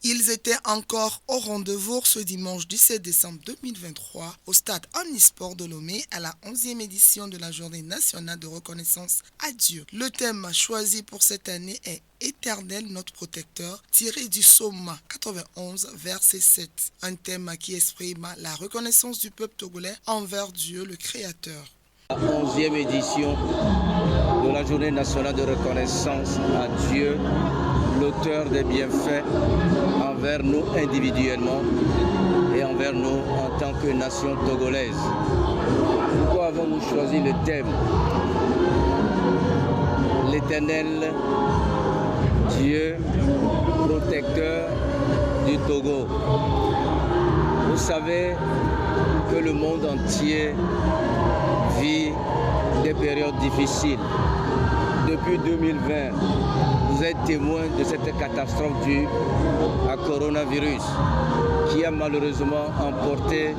Ils étaient encore au rendez-vous ce dimanche 17 décembre 2023 au stade Omnisport de Lomé à la 11e édition de la Journée nationale de reconnaissance à Dieu. Le thème choisi pour cette année est Éternel notre protecteur, tiré du psaume 91 verset 7. Un thème qui exprime la reconnaissance du peuple togolais envers Dieu le Créateur. La 11e édition de la Journée nationale de reconnaissance à Dieu, l'auteur des bienfaits envers nous individuellement et envers nous en tant que nation togolaise. Pourquoi avons-nous choisi le thème L'Éternel Dieu protecteur du Togo? Vous savez que le monde entier vit des périodes difficiles. Depuis 2020, vous êtes témoin de cette catastrophe due à coronavirus qui a malheureusement emporté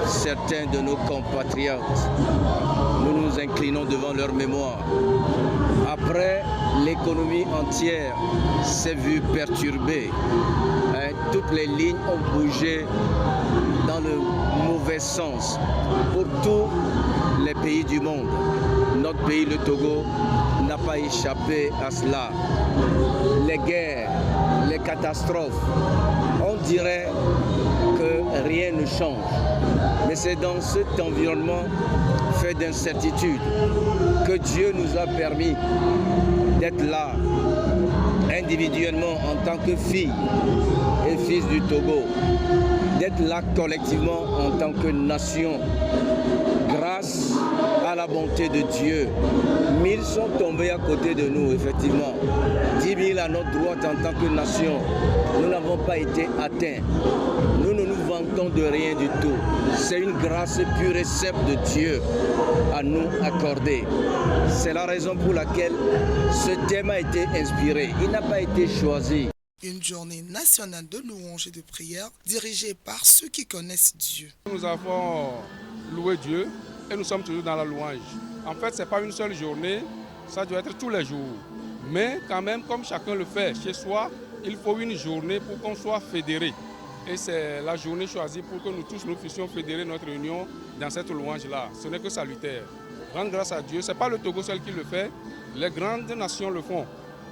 certains de nos compatriotes. Nous nous inclinons devant leur mémoire. Après, l'économie entière s'est vue perturbée. Toutes les lignes ont bougé dans le mauvais sens pour tous les pays du monde. Notre pays, le Togo, n'a pas échappé à cela. Les guerres, les catastrophes, on dirait que rien ne change. Mais c'est dans cet environnement fait d'incertitude que Dieu nous a permis d'être là, individuellement en tant que filles et fils du Togo, d'être là collectivement en tant que nation. Grâce à la bonté de Dieu, 1000 sont tombés à côté de nous, effectivement. 10 000 à notre droite en tant que nation. Nous n'avons pas été atteints. Nous ne nous vantons de rien du tout. C'est une grâce pure et simple de Dieu à nous accorder. C'est la raison pour laquelle ce thème a été inspiré. Il n'a pas été choisi. Une journée nationale de louange et de prière dirigée par ceux qui connaissent Dieu. Nous avons loué Dieu et nous sommes toujours dans la louange. En fait, ce n'est pas une seule journée, ça doit être tous les jours. Mais quand même, comme chacun le fait chez soi, il faut une journée pour qu'on soit fédérés. Et c'est la journée choisie pour que nous tous nous puissions fédérer notre union dans cette louange-là. Ce n'est que salutaire. Rendre grâce à Dieu, ce n'est pas le Togo seul qui le fait, les grandes nations le font.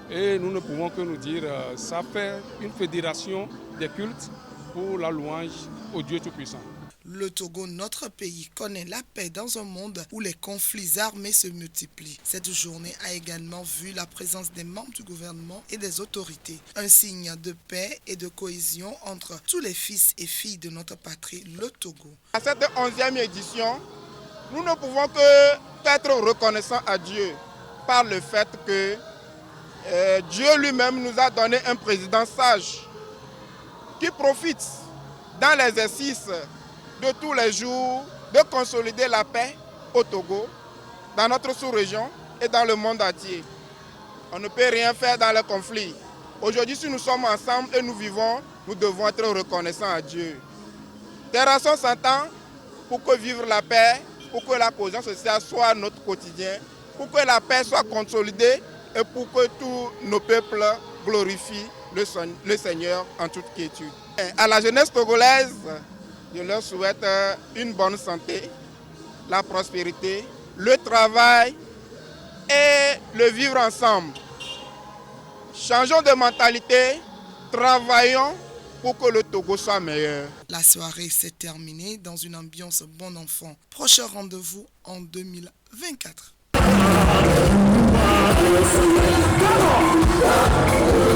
Et nous ne pouvons que nous dire, ça fait une fédération des cultes pour la louange au Dieu Tout-Puissant. Le Togo, notre pays, connaît la paix dans un monde où les conflits armés se multiplient. Cette journée a également vu la présence des membres du gouvernement et des autorités. Un signe de paix et de cohésion entre tous les fils et filles de notre patrie, le Togo. À cette 11e édition, nous ne pouvons que être reconnaissants à Dieu par le fait que Dieu lui-même nous a donné un président sage qui profite dans l'exercice de tous les jours de consolider la paix au Togo, dans notre sous-région et dans le monde entier. On ne peut rien faire dans le conflit. Aujourd'hui, si nous sommes ensemble et nous vivons, nous devons être reconnaissants à Dieu. Terrassons son temps pour que vivre la paix, pour que la cohésion sociale soit notre quotidien, pour que la paix soit consolidée et pour que tous nos peuples glorifient le Seigneur en toute quiétude. À la jeunesse togolaise, je leur souhaite une bonne santé, la prospérité, le travail et le vivre ensemble. Changeons de mentalité, travaillons pour que le Togo soit meilleur. La soirée s'est terminée dans une ambiance bon enfant. Prochain rendez-vous en 2024.